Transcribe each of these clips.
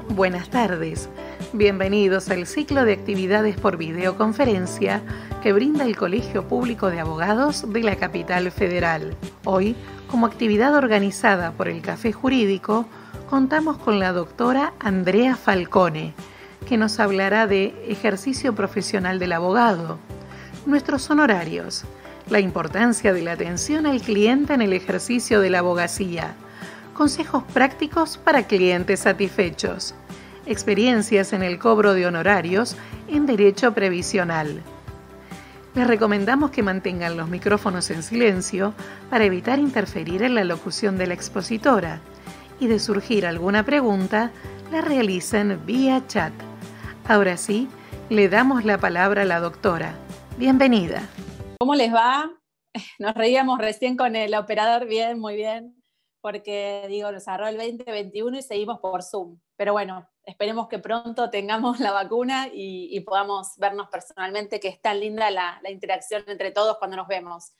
Buenas tardes. Bienvenidos al ciclo de actividades por videoconferencia que brinda el Colegio Público de Abogados de la Capital Federal. Hoy, como actividad organizada por el Café Jurídico, contamos con la doctora Andrea Falcone, que nos hablará de ejercicio profesional del abogado, nuestros honorarios, la importancia de la atención al cliente en el ejercicio de la abogacía, consejos prácticos para clientes satisfechos, experiencias en el cobro de honorarios en derecho previsional. Les recomendamos que mantengan los micrófonos en silencio para evitar interferir en la locución de la expositora y de surgir alguna pregunta, la realicen vía chat. Ahora sí, le damos la palabra a la doctora. Bienvenida. ¿Cómo les va? Nos reíamos recién con el operador, bien, muy bien, porque nos agarró el 2021 y seguimos por Zoom. Pero bueno, esperemos que pronto tengamos la vacuna y podamos vernos personalmente, que es tan linda la interacción entre todos cuando nos vemos.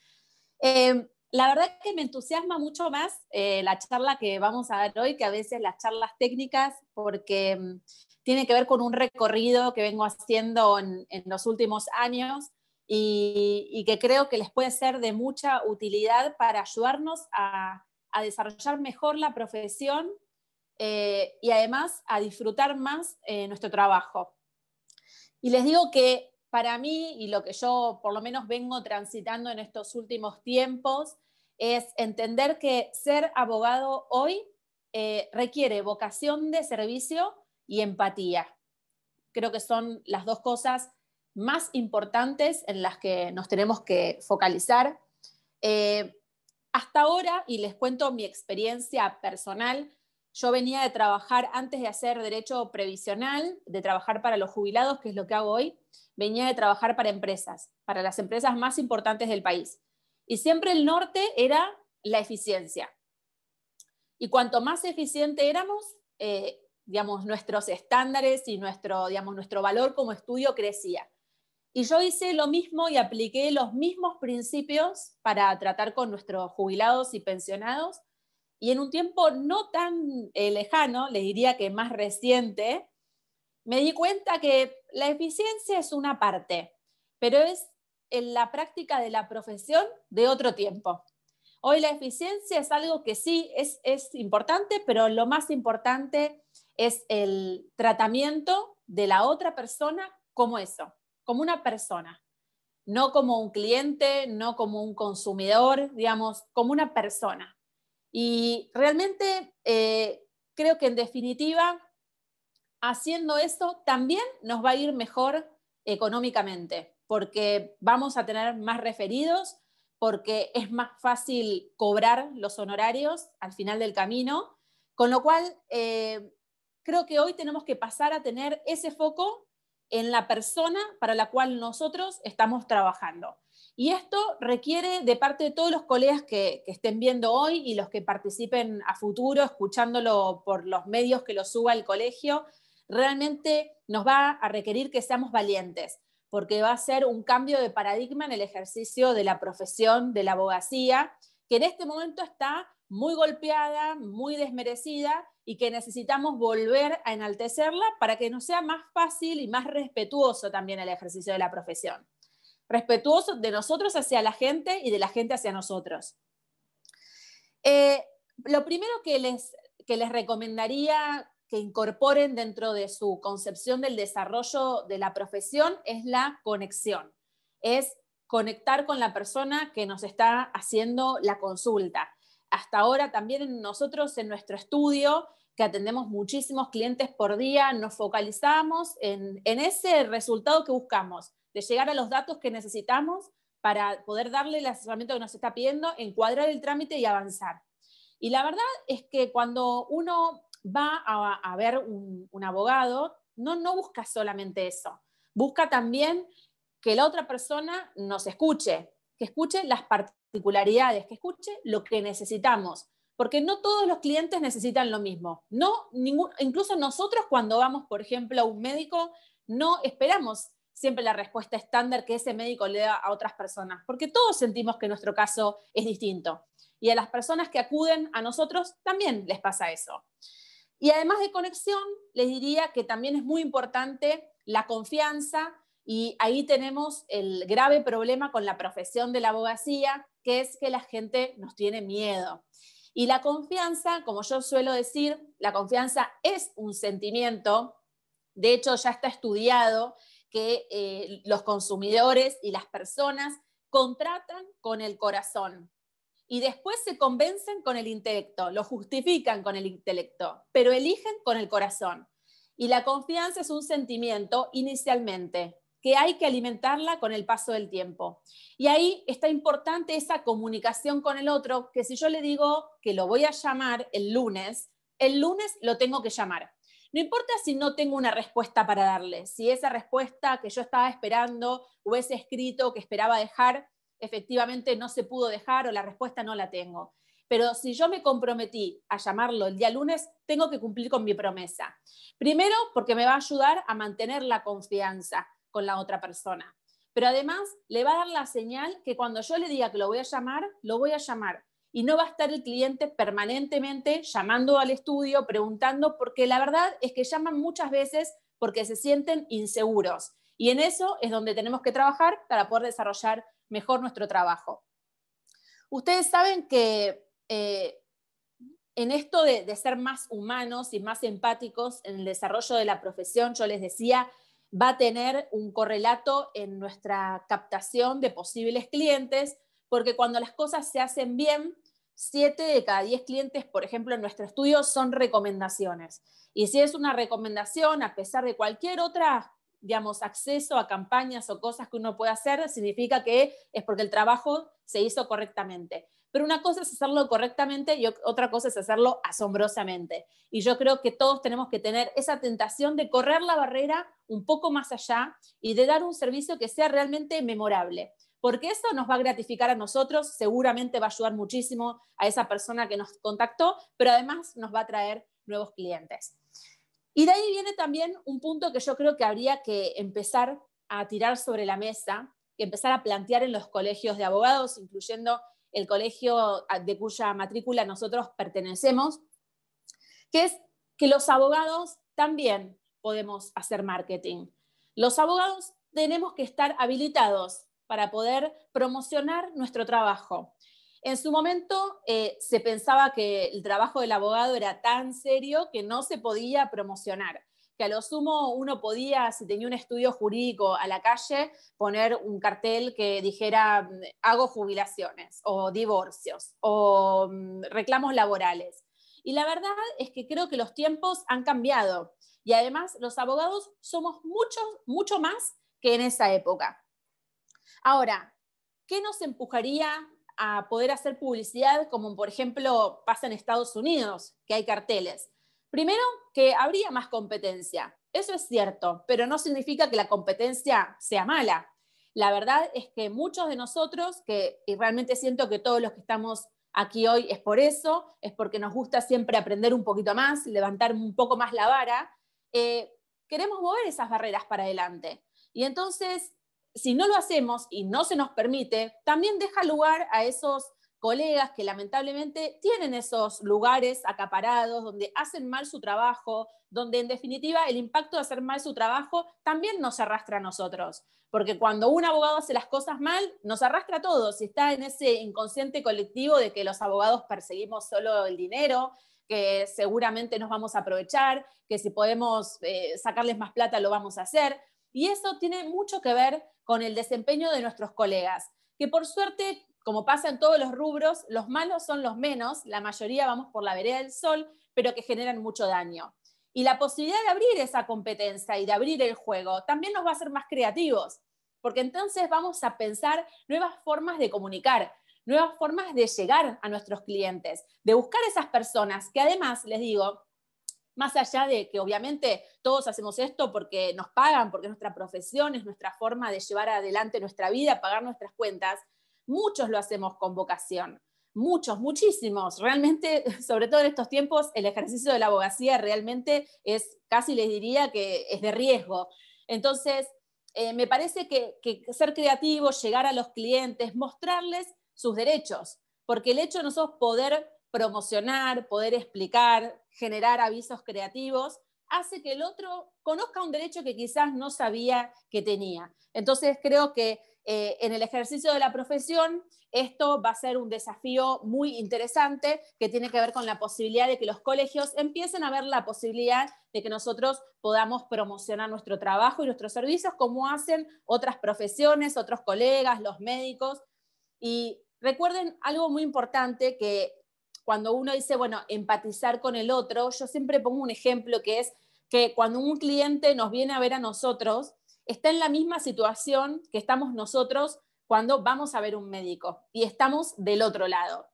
La verdad que me entusiasma mucho más la charla que vamos a dar hoy, que a veces las charlas técnicas, porque tiene que ver con un recorrido que vengo haciendo en los últimos años y que creo que les puede ser de mucha utilidad para ayudarnos a desarrollar mejor la profesión y además a disfrutar más nuestro trabajo. Y les digo que para mí, y lo que yo por lo menos vengo transitando en estos últimos tiempos, es entender que ser abogado hoy requiere vocación de servicio y empatía. Creo que son las dos cosas más importantes en las que nos tenemos que focalizar. Hasta ahora, y les cuento mi experiencia personal, yo venía de trabajar, antes de hacer derecho previsional, de trabajar para los jubilados, que es lo que hago hoy, venía de trabajar para empresas, para las empresas más importantes del país. Y siempre el norte era la eficiencia. Y cuanto más eficiente éramos, nuestros estándares y nuestro valor como estudio crecía. Y yo hice lo mismo y apliqué los mismos principios para tratar con nuestros jubilados y pensionados. Y en un tiempo no tan lejano, les diría que más reciente, me di cuenta que la eficiencia es una parte, pero es en la práctica de la profesión de otro tiempo. Hoy la eficiencia es algo que sí es importante, pero lo más importante es el tratamiento de la otra persona como eso, como una persona, no como un cliente, no como un consumidor, como una persona. Y realmente creo que en definitiva, haciendo eso también nos va a ir mejor económicamente, porque vamos a tener más referidos, porque es más fácil cobrar los honorarios al final del camino, con lo cual creo que hoy tenemos que pasar a tener ese foco en la persona para la cual nosotros estamos trabajando. Y esto requiere de parte de todos los colegas que estén viendo hoy y los que participen a futuro, escuchándolo por los medios que lo suba el colegio, realmente nos va a requerir que seamos valientes, porque va a ser un cambio de paradigma en el ejercicio de la profesión de la abogacía, que en este momento está muy golpeada, muy desmerecida y que necesitamos volver a enaltecerla para que nos sea más fácil y más respetuoso también el ejercicio de la profesión. Respetuoso de nosotros hacia la gente y de la gente hacia nosotros. Lo primero que les recomendaría que incorporen dentro de su concepción del desarrollo de la profesión es la conexión. Es conectar con la persona que nos está haciendo la consulta. Hasta ahora también nosotros en nuestro estudio, que atendemos muchísimos clientes por día, nos focalizamos en ese resultado que buscamos, de llegar a los datos que necesitamos para poder darle el asesoramiento que nos está pidiendo, encuadrar el trámite y avanzar. Y la verdad es que cuando uno va a ver un abogado, no busca solamente eso, busca también que la otra persona nos escuche, que escuche las particularidades, que escuche lo que necesitamos, porque no todos los clientes necesitan lo mismo. Incluso nosotros cuando vamos, por ejemplo, a un médico, no esperamos siempre la respuesta estándar que ese médico le da a otras personas, porque todos sentimos que nuestro caso es distinto. Y a las personas que acuden a nosotros también les pasa eso. Y además de conexión, les diría que también es muy importante la confianza, y ahí tenemos el grave problema con la profesión de la abogacía, que es que la gente nos tiene miedo. Y la confianza, como yo suelo decir, la confianza es un sentimiento. De hecho, ya está estudiado que los consumidores y las personas contratan con el corazón y después se convencen con el intelecto, lo justifican con el intelecto, pero eligen con el corazón. Y la confianza es un sentimiento inicialmente, que hay que alimentarla con el paso del tiempo. Y ahí está importante esa comunicación con el otro, que si yo le digo que lo voy a llamar el lunes lo tengo que llamar. No importa si no tengo una respuesta para darle, si esa respuesta que yo estaba esperando o ese escrito que esperaba dejar, efectivamente no se pudo dejar o la respuesta no la tengo. Pero si yo me comprometí a llamarlo el día lunes, tengo que cumplir con mi promesa. Primero, porque me va a ayudar a mantener la confianza con la otra persona. Pero además, le va a dar la señal que cuando yo le diga que lo voy a llamar, lo voy a llamar. Y no va a estar el cliente permanentemente llamando al estudio, preguntando, porque la verdad es que llaman muchas veces porque se sienten inseguros. Y en eso es donde tenemos que trabajar para poder desarrollar mejor nuestro trabajo. Ustedes saben que en esto de ser más humanos y más empáticos en el desarrollo de la profesión, yo les decía, va a tener un correlato en nuestra captación de posibles clientes, porque cuando las cosas se hacen bien, 7 de cada 10 clientes, por ejemplo, en nuestro estudio, son recomendaciones. Y si es una recomendación, a pesar de cualquier otra, digamos, acceso a campañas o cosas que uno puede hacer, significa que es porque el trabajo se hizo correctamente. Pero una cosa es hacerlo correctamente y otra cosa es hacerlo asombrosamente. Y yo creo que todos tenemos que tener esa tentación de correr la barrera un poco más allá y de dar un servicio que sea realmente memorable. Porque eso nos va a gratificar a nosotros, seguramente va a ayudar muchísimo a esa persona que nos contactó, pero además nos va a traer nuevos clientes. Y de ahí viene también un punto que yo creo que habría que empezar a tirar sobre la mesa, que empezar a plantear en los colegios de abogados, incluyendo el colegio de cuya matrícula nosotros pertenecemos, que es que los abogados también podemos hacer marketing. Los abogados tenemos que estar habilitados para poder promocionar nuestro trabajo. En su momento se pensaba que el trabajo del abogado era tan serio que no se podía promocionar, que a lo sumo uno podía, si tenía un estudio jurídico a la calle, poner un cartel que dijera hago jubilaciones o divorcios o reclamos laborales. Y la verdad es que creo que los tiempos han cambiado y además los abogados somos mucho más que en esa época. Ahora, ¿qué nos empujaría a poder hacer publicidad como por ejemplo pasa en Estados Unidos, que hay carteles? Primero, que habría más competencia. Eso es cierto, pero no significa que la competencia sea mala. La verdad es que muchos de nosotros, y realmente siento que todos los que estamos aquí hoy es por eso, es porque nos gusta siempre aprender un poquito más, levantar un poco más la vara, queremos mover esas barreras para adelante. Y entonces, si no lo hacemos y no se nos permite, también deja lugar a esos colegas que lamentablemente tienen esos lugares acaparados, donde hacen mal su trabajo, donde en definitiva el impacto de hacer mal su trabajo también nos arrastra a nosotros. Porque cuando un abogado hace las cosas mal, nos arrastra a todos y está en ese inconsciente colectivo de que los abogados perseguimos solo el dinero, que seguramente nos vamos a aprovechar, que si podemos sacarles más plata lo vamos a hacer. Y eso tiene mucho que ver con el desempeño de nuestros colegas, que por suerte, como pasa en todos los rubros, los malos son los menos, la mayoría vamos por la vereda del sol, pero que generan mucho daño. Y la posibilidad de abrir esa competencia y de abrir el juego también nos va a hacer más creativos, porque entonces vamos a pensar nuevas formas de comunicar, nuevas formas de llegar a nuestros clientes, de buscar esas personas que además, les digo, más allá de que obviamente todos hacemos esto porque nos pagan, porque es nuestra profesión, es nuestra forma de llevar adelante nuestra vida, pagar nuestras cuentas, muchos lo hacemos con vocación. Muchos, muchísimos. Realmente, sobre todo en estos tiempos, el ejercicio de la abogacía realmente es, casi les diría que es de riesgo. Entonces, me parece que ser creativo, llegar a los clientes, mostrarles sus derechos, porque el hecho de nosotros poder promocionar, poder explicar, generar avisos creativos, hace que el otro conozca un derecho que quizás no sabía que tenía. Entonces creo que en el ejercicio de la profesión esto va a ser un desafío muy interesante que tiene que ver con la posibilidad de que los colegios empiecen a ver la posibilidad de que nosotros podamos promocionar nuestro trabajo y nuestros servicios como hacen otras profesiones, otros colegas, los médicos. Y recuerden algo muy importante, que cuando uno dice, bueno, empatizar con el otro, yo siempre pongo un ejemplo que es que cuando un cliente nos viene a ver a nosotros, está en la misma situación que estamos nosotros cuando vamos a ver un médico y estamos del otro lado.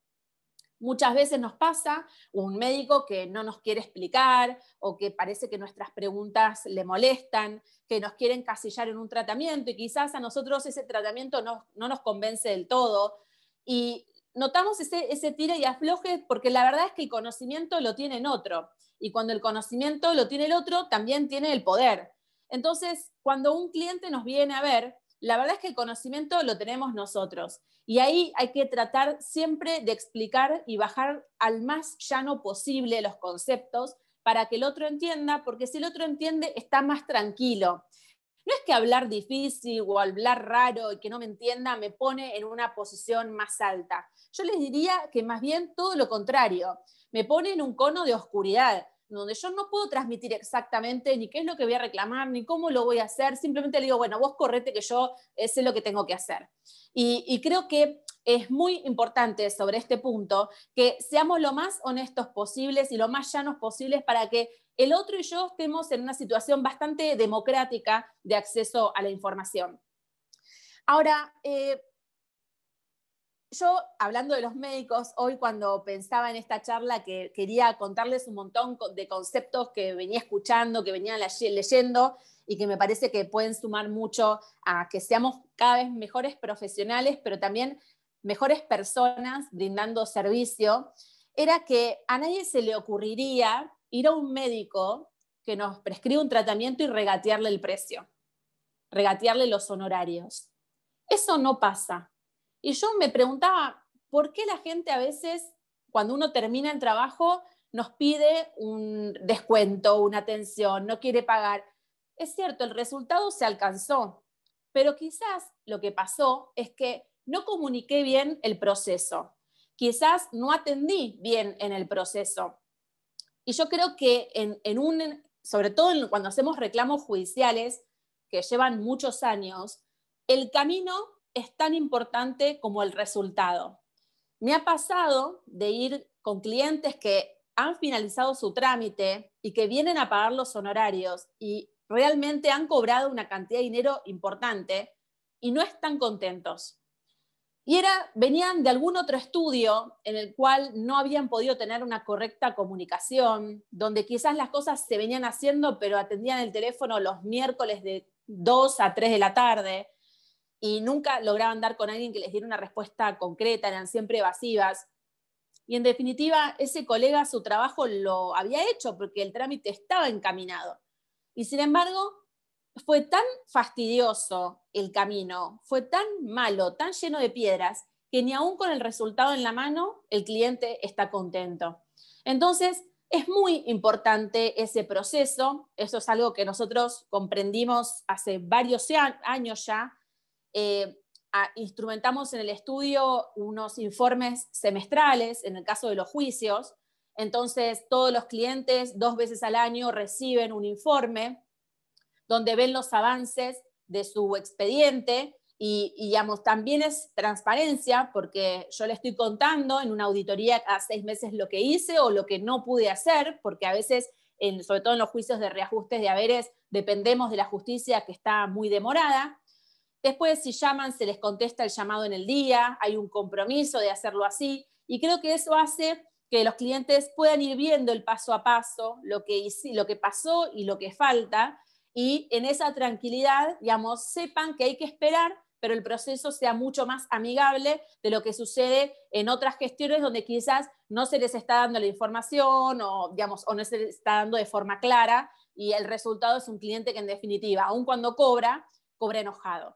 Muchas veces nos pasa un médico que no nos quiere explicar o que parece que nuestras preguntas le molestan, que nos quiere encasillar en un tratamiento y quizás a nosotros ese tratamiento no nos convence del todo. Y notamos ese tira y afloje porque la verdad es que el conocimiento lo tiene en otro. Y cuando el conocimiento lo tiene el otro, también tiene el poder. Entonces, cuando un cliente nos viene a ver, la verdad es que el conocimiento lo tenemos nosotros. Y ahí hay que tratar siempre de explicar y bajar al más llano posible los conceptos para que el otro entienda, porque si el otro entiende, está más tranquilo. No es que hablar difícil o hablar raro y que no me entienda me pone en una posición más alta. Yo les diría que más bien todo lo contrario. Me pone en un cono de oscuridad, donde yo no puedo transmitir exactamente ni qué es lo que voy a reclamar, ni cómo lo voy a hacer. Simplemente le digo, bueno, vos correte que yo sé lo que tengo que hacer. Y creo que es muy importante sobre este punto que seamos lo más honestos posibles y lo más llanos posibles para que el otro y yo estemos en una situación bastante democrática de acceso a la información. Ahora, yo, hablando de los médicos, hoy cuando pensaba en esta charla que quería contarles un montón de conceptos que venía escuchando, que venía leyendo y que me parece que pueden sumar mucho a que seamos cada vez mejores profesionales, pero también mejores personas brindando servicio, era que a nadie se le ocurriría ir a un médico que nos prescribe un tratamiento y regatearle el precio, regatearle los honorarios. Eso no pasa. Y yo me preguntaba, ¿por qué la gente a veces, cuando uno termina el trabajo, nos pide un descuento, una atención, no quiere pagar? Es cierto, el resultado se alcanzó, pero quizás lo que pasó es que no comuniqué bien el proceso. Quizás no atendí bien en el proceso. Y yo creo que sobre todo cuando hacemos reclamos judiciales, que llevan muchos años, el camino es tan importante como el resultado. Me ha pasado de ir con clientes que han finalizado su trámite y que vienen a pagar los honorarios y realmente han cobrado una cantidad de dinero importante y no están contentos. Y venían de algún otro estudio en el cual no habían podido tener una correcta comunicación, donde quizás las cosas se venían haciendo, pero atendían el teléfono los miércoles de 2 a 3 de la tarde, y nunca lograban dar con alguien que les diera una respuesta concreta, eran siempre evasivas. Y en definitiva, ese colega su trabajo lo había hecho porque el trámite estaba encaminado. Y sin embargo, fue tan fastidioso el camino, fue tan malo, tan lleno de piedras, que ni aún con el resultado en la mano el cliente está contento. Entonces, es muy importante ese proceso. Eso es algo que nosotros comprendimos hace varios años ya. Instrumentamos en el estudio unos informes semestrales en el caso de los juicios. Entonces, todos los clientes 2 veces al año reciben un informe donde ven los avances de su expediente y digamos, también es transparencia porque yo le estoy contando en una auditoría cada 6 meses lo que hice o lo que no pude hacer, porque a veces, sobre todo en los juicios de reajustes de haberes, dependemos de la justicia que está muy demorada. Después, si llaman, se les contesta el llamado en el día, hay un compromiso de hacerlo así, y creo que eso hace que los clientes puedan ir viendo el paso a paso, lo que pasó y lo que falta, y en esa tranquilidad, digamos, sepan que hay que esperar, pero el proceso sea mucho más amigable de lo que sucede en otras gestiones donde quizás no se les está dando la información o, digamos, o no se les está dando de forma clara, y el resultado es un cliente que en definitiva, aun cuando cobra enojado.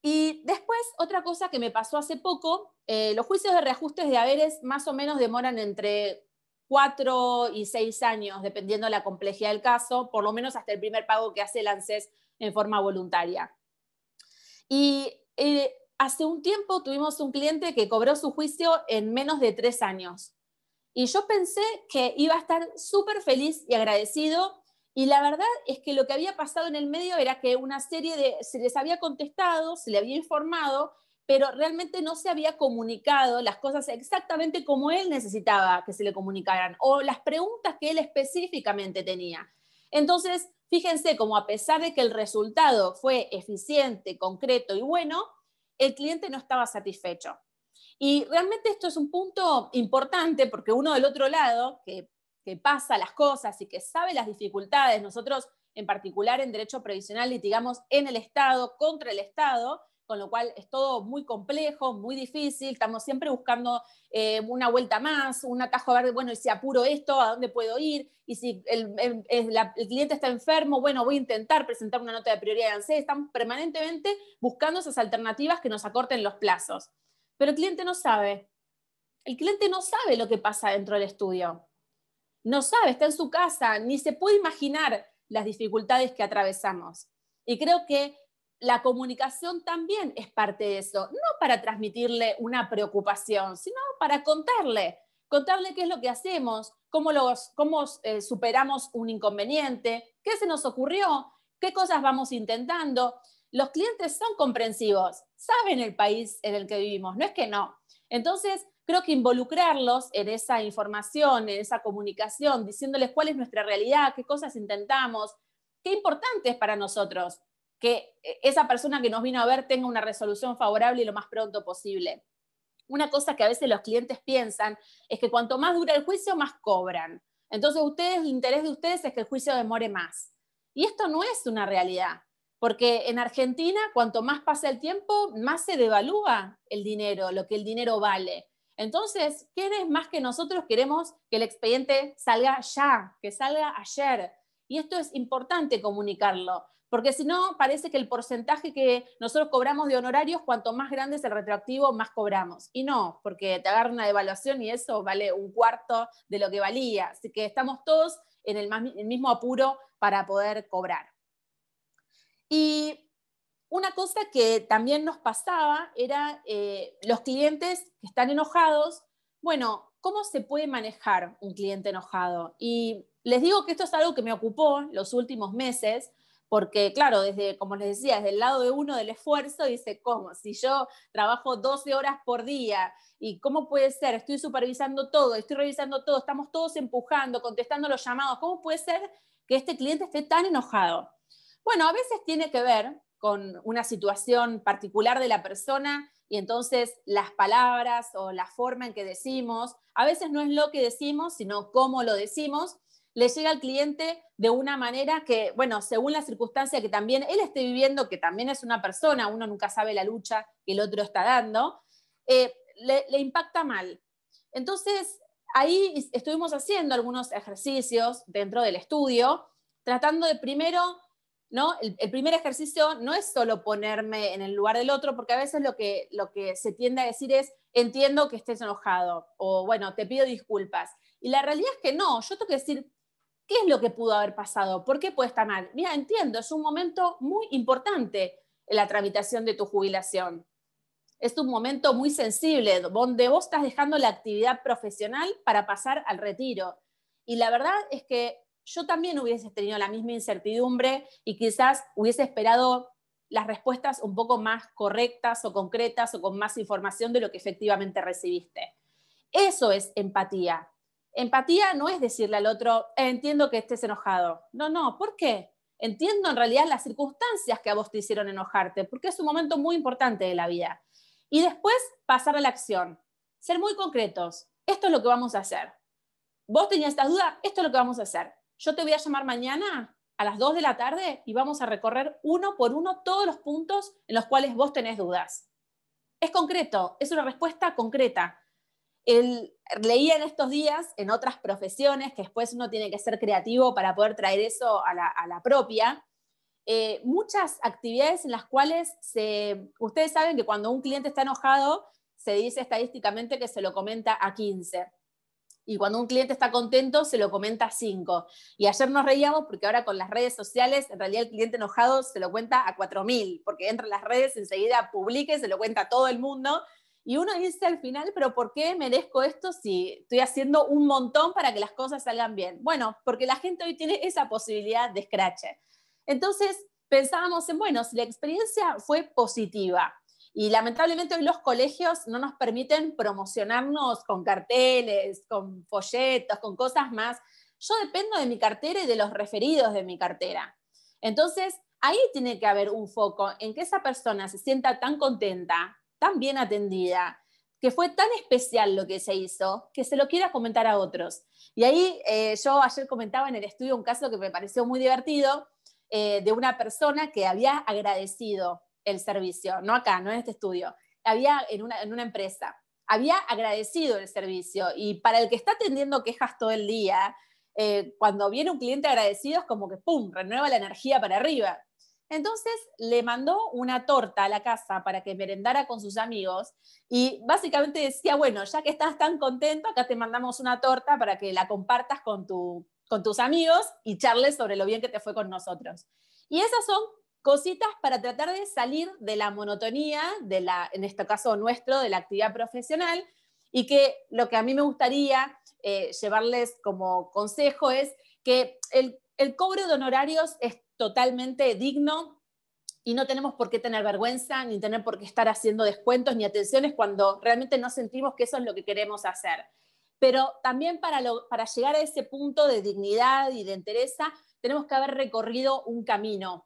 Y después, otra cosa que me pasó hace poco, los juicios de reajustes de haberes más o menos demoran entre 4 y 6 años, dependiendo de la complejidad del caso, por lo menos hasta el primer pago que hace el ANSES en forma voluntaria. Y hace un tiempo tuvimos un cliente que cobró su juicio en menos de 3 años. Y yo pensé que iba a estar súper feliz y agradecido. Y la verdad es que lo que había pasado en el medio era que una serie se les había contestado, se le había informado, pero realmente no se había comunicado las cosas exactamente como él necesitaba que se le comunicaran, o las preguntas que él específicamente tenía. Entonces, fíjense como a pesar de que el resultado fue eficiente, concreto y bueno, el cliente no estaba satisfecho. Y realmente esto es un punto importante porque uno del otro lado, que pasa las cosas y que sabe las dificultades, nosotros en particular en derecho previsional litigamos en el Estado, contra el Estado, con lo cual es todo muy complejo, muy difícil, estamos siempre buscando una vuelta más, un atajo a ver, bueno, y si apuro esto, ¿a dónde puedo ir? Y si el cliente está enfermo, bueno, voy a intentar presentar una nota de prioridad de ANSES, estamos permanentemente buscando esas alternativas que nos acorten los plazos. Pero el cliente no sabe. El cliente no sabe lo que pasa dentro del estudio. No sabe, está en su casa, ni se puede imaginar las dificultades que atravesamos. Y creo que la comunicación también es parte de eso, no para transmitirle una preocupación, sino para contarle qué es lo que hacemos, cómo superamos un inconveniente, qué se nos ocurrió, qué cosas vamos intentando. Los clientes son comprensivos, saben el país en el que vivimos, no es que no. Entonces, creo que involucrarlos en esa información, en esa comunicación, diciéndoles cuál es nuestra realidad, qué cosas intentamos, qué importante es para nosotros que esa persona que nos vino a ver tenga una resolución favorable y lo más pronto posible. Una cosa que a veces los clientes piensan es que cuanto más dura el juicio, más cobran. Entonces, el interés de ustedes es que el juicio demore más. Y esto no es una realidad. Porque en Argentina, cuanto más pasa el tiempo, más se devalúa el dinero, lo que el dinero vale. Entonces, ¿quiénes más que nosotros queremos que el expediente salga ya, que salga ayer? Y esto es importante comunicarlo, porque si no, parece que el porcentaje que nosotros cobramos de honorarios, cuanto más grande es el retroactivo, más cobramos. Y no, porque te agarra una devaluación y eso vale un cuarto de lo que valía. Así que estamos todos en el mismo apuro para poder cobrar. Y una cosa que también nos pasaba era los clientes que están enojados. Bueno, ¿cómo se puede manejar un cliente enojado? Y les digo que esto es algo que me ocupó los últimos meses, porque claro, como les decía, desde el lado de uno del esfuerzo, dice, ¿cómo? Si yo trabajo 12 horas por día, ¿y cómo puede ser? Estoy supervisando todo, estoy revisando todo, estamos todos empujando, contestando los llamados, ¿cómo puede ser que este cliente esté tan enojado? Bueno, a veces tiene que ver con una situación particular de la persona y entonces las palabras o la forma en que decimos, a veces no es lo que decimos, sino cómo lo decimos, le llega al cliente de una manera que, bueno, según la circunstancia que también él esté viviendo, que también es una persona, uno nunca sabe la lucha que el otro está dando, le impacta mal. Entonces, ahí estuvimos haciendo algunos ejercicios dentro del estudio, tratando de primero, ¿no? El primer ejercicio no es solo ponerme en el lugar del otro, porque a veces lo que se tiende a decir es, entiendo que estés enojado, o bueno, te pido disculpas. Y la realidad es que no, yo tengo que decir, ¿qué es lo que pudo haber pasado? ¿Por qué puede estar mal? Mira, entiendo, es un momento muy importante en la tramitación de tu jubilación. Es un momento muy sensible, donde vos estás dejando la actividad profesional para pasar al retiro. Y la verdad es que yo también hubiese tenido la misma incertidumbre y quizás hubiese esperado las respuestas un poco más correctas o concretas o con más información de lo que efectivamente recibiste. Eso es empatía. Empatía no es decirle al otro, entiendo que estés enojado. No, no, ¿por qué? Entiendo en realidad las circunstancias que a vos te hicieron enojarte, porque es un momento muy importante de la vida. Y después pasar a la acción. Ser muy concretos. Esto es lo que vamos a hacer. Vos tenías esta duda, esto es lo que vamos a hacer. Yo te voy a llamar mañana a las 2 de la tarde y vamos a recorrer uno por uno todos los puntos en los cuales vos tenés dudas. Es concreto, es una respuesta concreta. Leía en estos días en otras profesiones, que después uno tiene que ser creativo para poder traer eso a la propia, muchas actividades en las cuales ustedes saben que cuando un cliente está enojado, se dice estadísticamente que se lo comenta a 15. Y cuando un cliente está contento, se lo comenta a 5. Y ayer nos reíamos porque ahora con las redes sociales, en realidad el cliente enojado se lo cuenta a 4.000, porque entra en las redes, enseguida publica y se lo cuenta a todo el mundo. Y uno dice al final, pero ¿por qué merezco esto si estoy haciendo un montón para que las cosas salgan bien? Bueno, porque la gente hoy tiene esa posibilidad de escrache. Entonces pensábamos en, bueno, si la experiencia fue positiva, y lamentablemente hoy los colegios no nos permiten promocionarnos con carteles, con folletos, con cosas más. Yo dependo de mi cartera y de los referidos de mi cartera. Entonces, ahí tiene que haber un foco en que esa persona se sienta tan contenta, tan bien atendida, que fue tan especial lo que se hizo, que se lo quiera comentar a otros. Y ahí yo ayer comentaba en el estudio un caso que me pareció muy divertido, de una persona que había agradecido el servicio, no acá, no en este estudio, había en una empresa, había agradecido el servicio, y para el que está atendiendo quejas todo el día, cuando viene un cliente agradecido es como que ¡pum!, renueva la energía para arriba. Entonces le mandó una torta a la casa para que merendara con sus amigos, y básicamente decía, bueno, ya que estás tan contento, acá te mandamos una torta para que la compartas con tus amigos y charles sobre lo bien que te fue con nosotros. Y esas son cositas para tratar de salir de la monotonía, en este caso nuestro, de la actividad profesional, y que lo que a mí me gustaría llevarles como consejo es que el cobro de honorarios es totalmente digno y no tenemos por qué tener vergüenza, ni tener por qué estar haciendo descuentos ni atenciones cuando realmente no sentimos que eso es lo que queremos hacer. Pero también para llegar a ese punto de dignidad y de entereza, tenemos que haber recorrido un camino,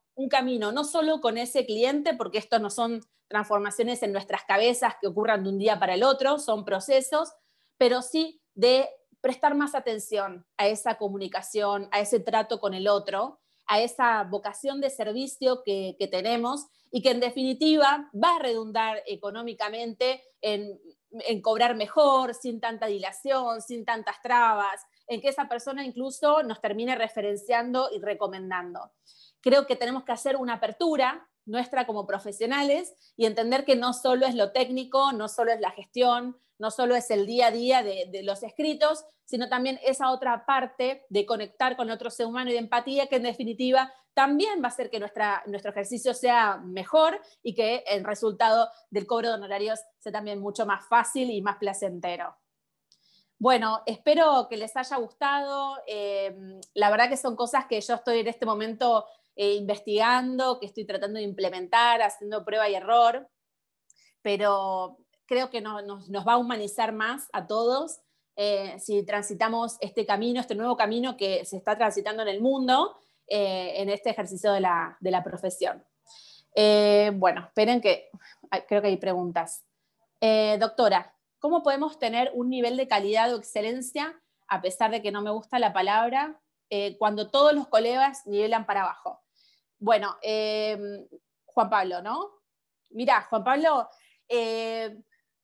no solo con ese cliente, porque esto no son transformaciones en nuestras cabezas que ocurran de un día para el otro, son procesos, pero sí de prestar más atención a esa comunicación, a ese trato con el otro, a esa vocación de servicio que tenemos, y que en definitiva va a redundar económicamente en cobrar mejor, sin tanta dilación, sin tantas trabas, en que esa persona incluso nos termine referenciando y recomendando. Creo que tenemos que hacer una apertura nuestra como profesionales y entender que no solo es lo técnico, no solo es la gestión, no solo es el día a día de los escritos, sino también esa otra parte de conectar con otro ser humano y de empatía, que en definitiva también va a hacer que nuestro ejercicio sea mejor y que el resultado del cobro de honorarios sea también mucho más fácil y más placentero. Bueno, espero que les haya gustado. La verdad que son cosas que yo estoy en este momento investigando, que estoy tratando de implementar, haciendo prueba y error, pero creo que nos va a humanizar más a todos si transitamos este camino, este nuevo camino que se está transitando en el mundo, en este ejercicio de la profesión. Bueno, esperen que creo que hay preguntas. Doctora, ¿cómo podemos tener un nivel de calidad o excelencia, a pesar de que no me gusta la palabra, cuando todos los colegas nivelan para abajo? Bueno, Juan Pablo, ¿no? Mirá, Juan Pablo,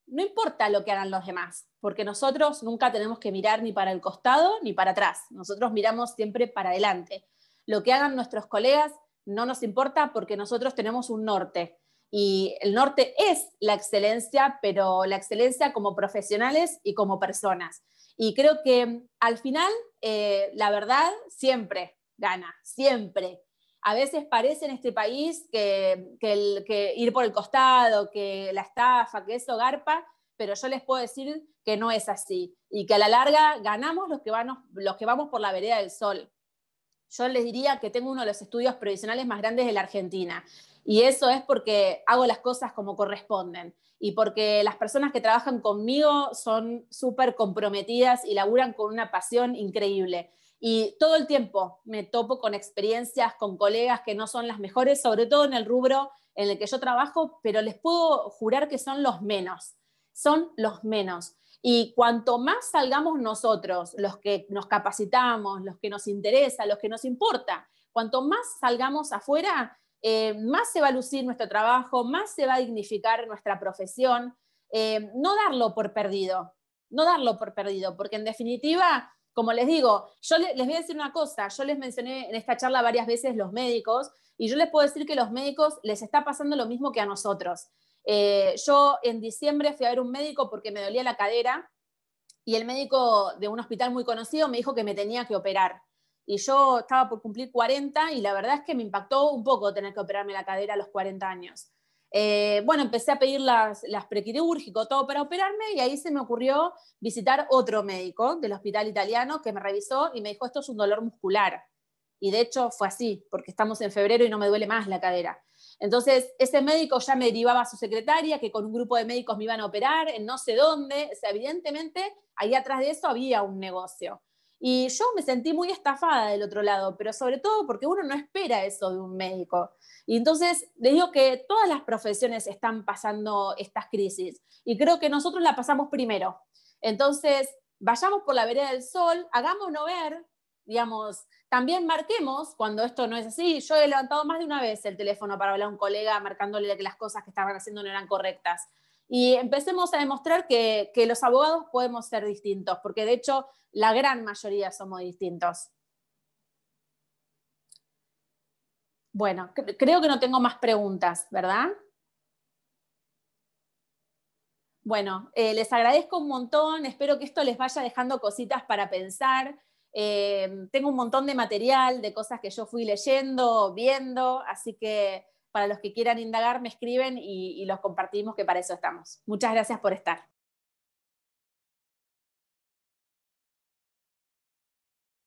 no importa lo que hagan los demás, porque nosotros nunca tenemos que mirar ni para el costado ni para atrás. Nosotros miramos siempre para adelante. Lo que hagan nuestros colegas no nos importa, porque nosotros tenemos un norte. Y el norte es la excelencia, pero la excelencia como profesionales y como personas. Y creo que al final la verdad siempre gana, siempre. A veces parece en este país que ir por el costado, que la estafa, que eso garpa, pero yo les puedo decir que no es así, y que a la larga ganamos los que vamos por la vereda del sol. Yo les diría que tengo uno de los estudios previsionales más grandes de la Argentina, y eso es porque hago las cosas como corresponden, y porque las personas que trabajan conmigo son súper comprometidas y laburan con una pasión increíble. Y todo el tiempo me topo con experiencias, con colegas que no son las mejores, sobre todo en el rubro en el que yo trabajo, pero les puedo jurar que son los menos. Son los menos. Y cuanto más salgamos nosotros, los que nos capacitamos, los que nos interesa, los que nos importa, cuanto más salgamos afuera, más se va a lucir nuestro trabajo, más se va a dignificar nuestra profesión. No darlo por perdido, porque en definitiva, como les digo, les voy a decir una cosa, yo les mencioné en esta charla varias veces los médicos, y yo les puedo decir que a los médicos les está pasando lo mismo que a nosotros. Yo en diciembre fui a ver un médico porque me dolía la cadera, y el médico de un hospital muy conocido me dijo que me tenía que operar. Y yo estaba por cumplir 40 y la verdad es que me impactó un poco tener que operarme la cadera a los 40 años. Bueno, empecé a pedir las prequirúrgico, todo para operarme, y ahí se me ocurrió visitar otro médico del hospital italiano que me revisó y me dijo, esto es un dolor muscular. Y de hecho fue así, porque estamos en febrero y no me duele más la cadera. Entonces, ese médico ya me derivaba a su secretaria, que con un grupo de médicos me iban a operar en no sé dónde. O sea, evidentemente, ahí atrás de eso había un negocio. Y yo me sentí muy estafada del otro lado, pero sobre todo porque uno no espera eso de un médico. Y entonces, les digo que todas las profesiones están pasando estas crisis. Y creo que nosotros la pasamos primero. Entonces, vayamos por la vereda del sol, hagámonos ver, digamos, también marquemos cuando esto no es así. Yo he levantado más de una vez el teléfono para hablar a un colega marcándole que las cosas que estaban haciendo no eran correctas. Y empecemos a demostrar que los abogados podemos ser distintos, porque de hecho la gran mayoría somos distintos. Bueno, creo que no tengo más preguntas, ¿verdad? Bueno, les agradezco un montón, espero que esto les vaya dejando cositas para pensar. Tengo un montón de material, de cosas que yo fui leyendo, viendo, así que para los que quieran indagar me escriben y los compartimos, que para eso estamos. Muchas gracias por estar.